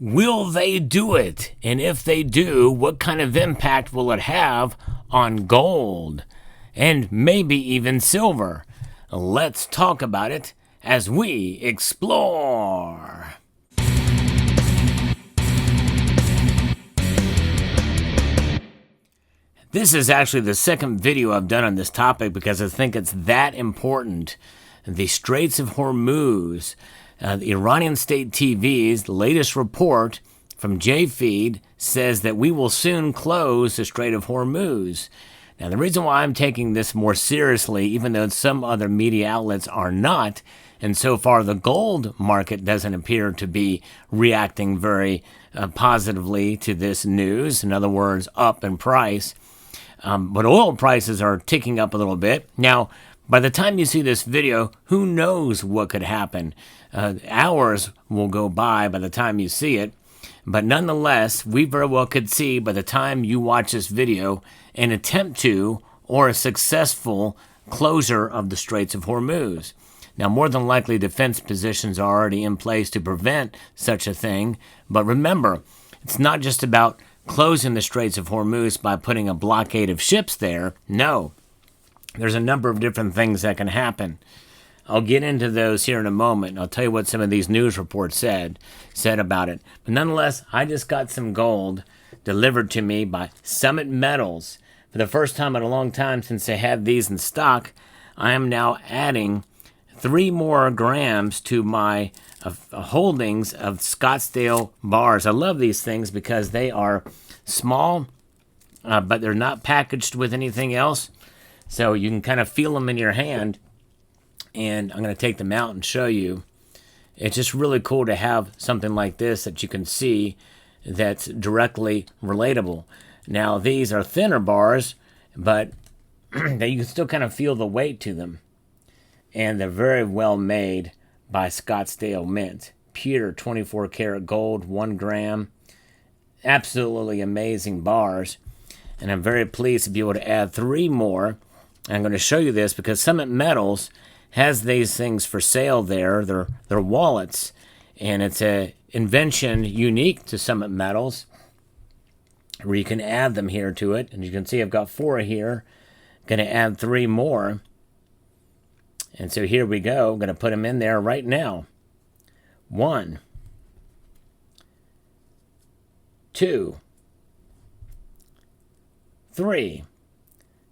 Will they do it? And if they do, what kind of impact will it have on gold and maybe even silver? Let's talk about it as we explore. This is actually the second video I've done on this topic because I think it's that important. The Straits of Hormuz. The Iranian state TV's latest report from J-Feed says that we will soon close the Strait of Hormuz. Now, the reason why I'm taking this more seriously, even though some other media outlets are not, and so far the gold market doesn't appear to be reacting very positively to this news, in other words, up in price, but oil prices are ticking up a little bit. Now, by the time you see this video, who knows what could happen? Hours will go by the time you see it. But nonetheless, we very well could see by the time you watch this video an attempt to or a successful closure of the Straits of Hormuz. Now, more than likely, defense positions are already in place to prevent such a thing. But remember, it's not just about closing the Straits of Hormuz by putting a blockade of ships there. No. There's a number of different things that can happen. I'll get into those here in a moment, and I'll tell you what some of these news reports said about it. But nonetheless, I just got some gold delivered to me by Summit Metals. For the first time in a long time since they had these in stock, I am now adding 3 more grams to my holdings of Scottsdale bars. I love these things because they are small, but they're not packaged with anything else. So you can kind of feel them in your hand, and I'm going to take them out and show you. It's just really cool to have something like this that you can see that's directly relatable. Now, these are thinner bars, but that you can still kind of feel the weight to them. And they're very well made by Scottsdale Mint. Pure 24 karat gold, 1 gram. Absolutely amazing bars. And I'm very pleased to be able to add 3 more. I'm going to show you this because Summit Metals has these things for sale there. They're wallets, and it's an invention unique to Summit Metals where you can add them here to it. And you can see I've got 4 here. Going to add 3 more. And so here we go. I'm going to put them in there right now. 1, 2, 3.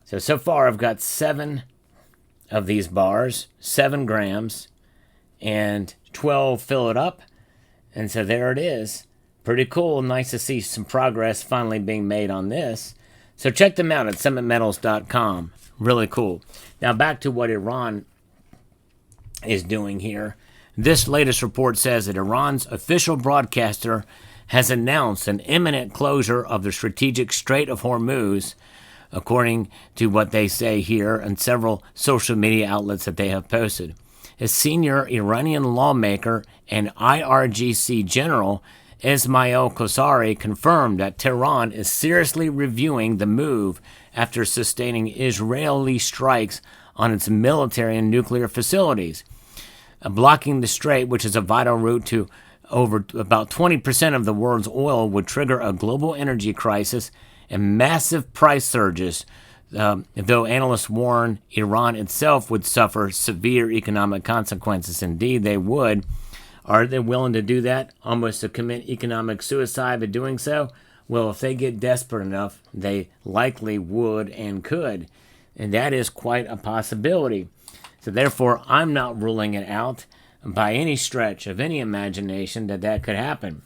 So far I've got 7 of these bars, 7 grams, and 12 fill it up. And so there it is. Pretty cool. Nice to see some progress finally being made on this. So check them out at summitmetals.com. Really cool. Now back to what Iran is doing here. This latest report says that Iran's official broadcaster has announced an imminent closure of the strategic Strait of Hormuz, according to what they say here and several social media outlets that they have posted. A senior Iranian lawmaker and IRGC general, Ismail Kosari, confirmed that Tehran is seriously reviewing the move after sustaining Israeli strikes on its military and nuclear facilities. Blocking the strait, which is a vital route to over about 20% of the world's oil, would trigger a global energy crisis and massive price surges, though analysts warn Iran itself would suffer severe economic consequences. Indeed, they would. Are they willing to do that? Almost to commit economic suicide by doing so? Well, if they get desperate enough, they likely would and could. And that is quite a possibility. So therefore, I'm not ruling it out by any stretch of any imagination that could happen.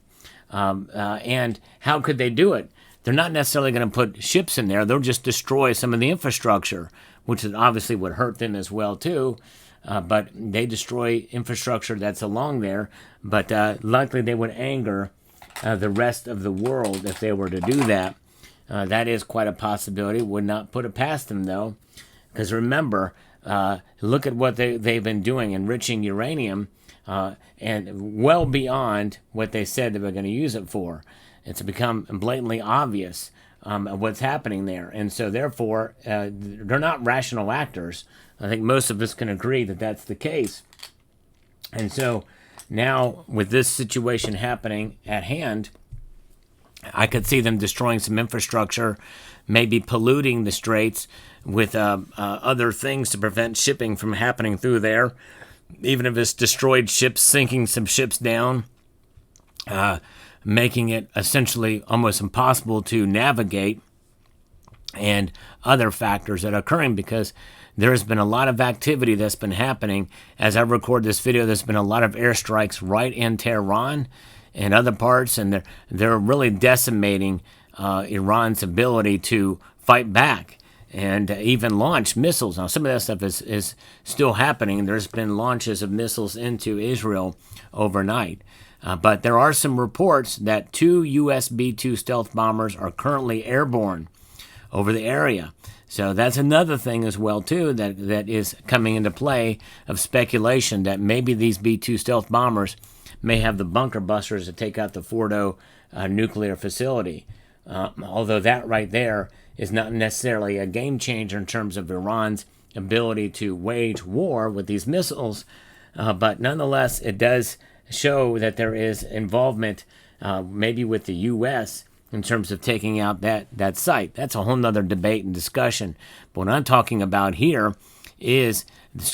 And how could they do it? They're not necessarily going to put ships in there. They'll just destroy some of the infrastructure, which obviously would hurt them as well, too. But they destroy infrastructure that's along there. But likely they would anger the rest of the world if they were to do that. That is quite a possibility. Would not put it past them, though. Because remember, look at what they've been doing, enriching uranium, and well beyond what they said they were going to use it for. It's become blatantly obvious what's happening there. And so, therefore, they're not rational actors. I think most of us can agree that that's the case. And so now with this situation happening at hand, I could see them destroying some infrastructure, maybe polluting the straits with other things to prevent shipping from happening through there. Even if it's destroyed ships, sinking some ships down, making it essentially almost impossible to navigate, and other factors that are occurring because there's been a lot of activity that's been happening. As I record this video, there's been a lot of airstrikes right in Tehran and other parts, and they're really decimating Iran's ability to fight back and even launch missiles. Now, some of that stuff is still happening. There's been launches of missiles into Israel overnight. But there are some reports that 2 US B-2 stealth bombers are currently airborne over the area. So that's another thing as well, too, that is coming into play of speculation that maybe these B-2 stealth bombers may have the bunker busters to take out the Fordo nuclear facility. Although that right there is not necessarily a game changer in terms of Iran's ability to wage war with these missiles. But nonetheless, it does show that there is involvement maybe with the U.S. in terms of taking out that site. That's a whole nother debate and discussion. But what I'm talking about here is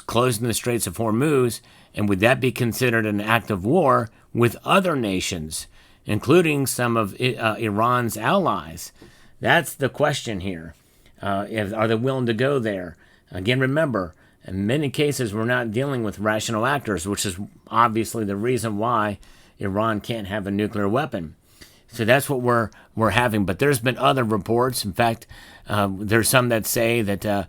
closing the Straits of Hormuz, and would that be considered an act of war with other nations, including some of Iran's allies? That's the question here. Are they willing to go there? Again, remember, in many cases, we're not dealing with rational actors, which is obviously the reason why Iran can't have a nuclear weapon. So that's what we're having. But there's been other reports. In fact, there's some that say that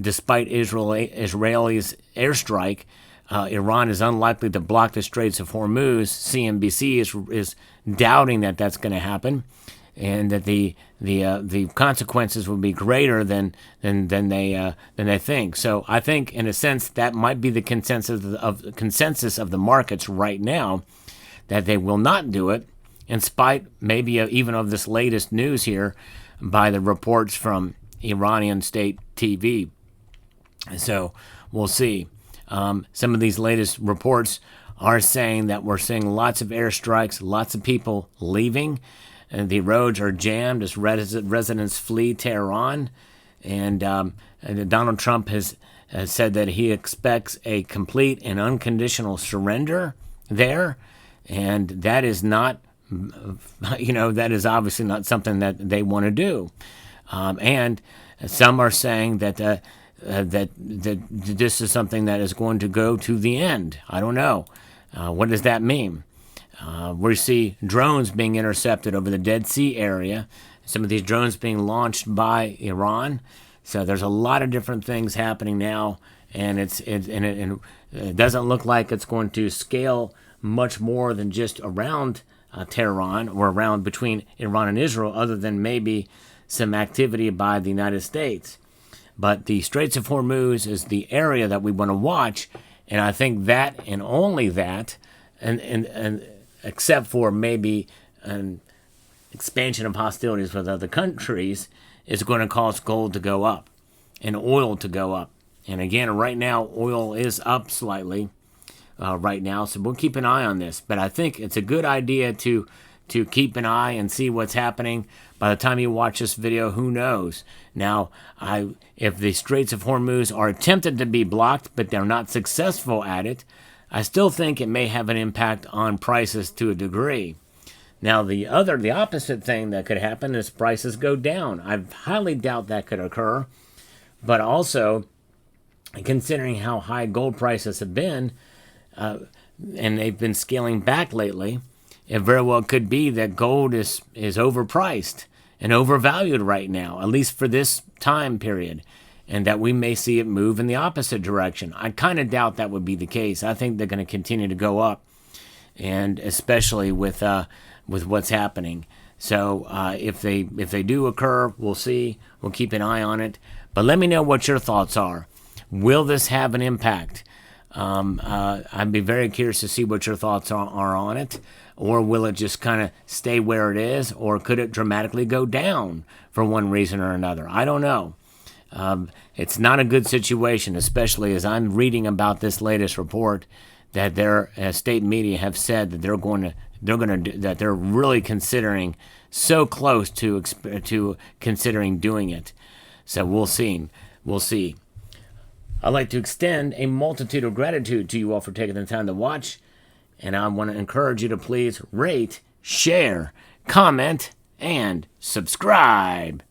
despite Israel's airstrike, Iran is unlikely to block the Straits of Hormuz. CNBC is doubting that that's going to happen, and that the consequences will be greater than they think. So I think, in a sense, that might be the consensus of the markets right now, that they will not do it, in spite maybe even of this latest news here by the reports from Iranian state TV. So we'll see. Some of these latest reports are saying that we're seeing lots of airstrikes, lots of people leaving, and the roads are jammed as residents flee Tehran. And Donald Trump has said that he expects a complete and unconditional surrender there. And that is not, that is obviously not something that they want to do. And some are saying that this is something that is going to go to the end. I don't know. What does that mean? We see drones being intercepted over the Dead Sea area. Some of these drones being launched by Iran. So there's a lot of different things happening now, and it doesn't look like it's going to scale much more than just around Tehran or around between Iran and Israel, other than maybe some activity by the United States. But the Straits of Hormuz is the area that we want to watch, and I think that and only that, and except for maybe an expansion of hostilities with other countries, is going to cause gold to go up and oil to go up. And again, right now, oil is up slightly right now, so we'll keep an eye on this. But I think it's a good idea to keep an eye and see what's happening. By the time you watch this video, who knows? Now, if the Straits of Hormuz are attempted to be blocked, but they're not successful at it, I still think it may have an impact on prices to a degree. Now, the opposite thing that could happen is prices go down. I highly doubt that could occur. But also, considering how high gold prices have been, and they've been scaling back lately, it very well could be that gold is overpriced and overvalued right now, at least for this time period, and that we may see it move in the opposite direction. I kind of doubt that would be the case. I think they're going to continue to go up, and especially with what's happening. So if they do occur, we'll see. We'll keep an eye on it. But let me know what your thoughts are. Will this have an impact? I'd be very curious to see what your thoughts are on it. Or will it just kind of stay where it is? Or could it dramatically go down for one reason or another? I don't know. It's not a good situation, especially as I'm reading about this latest report that their state media have said that they're really considering, so close to considering doing it. So we'll see. We'll see. I'd like to extend a multitude of gratitude to you all for taking the time to watch, and I want to encourage you to please rate, share, comment, and subscribe.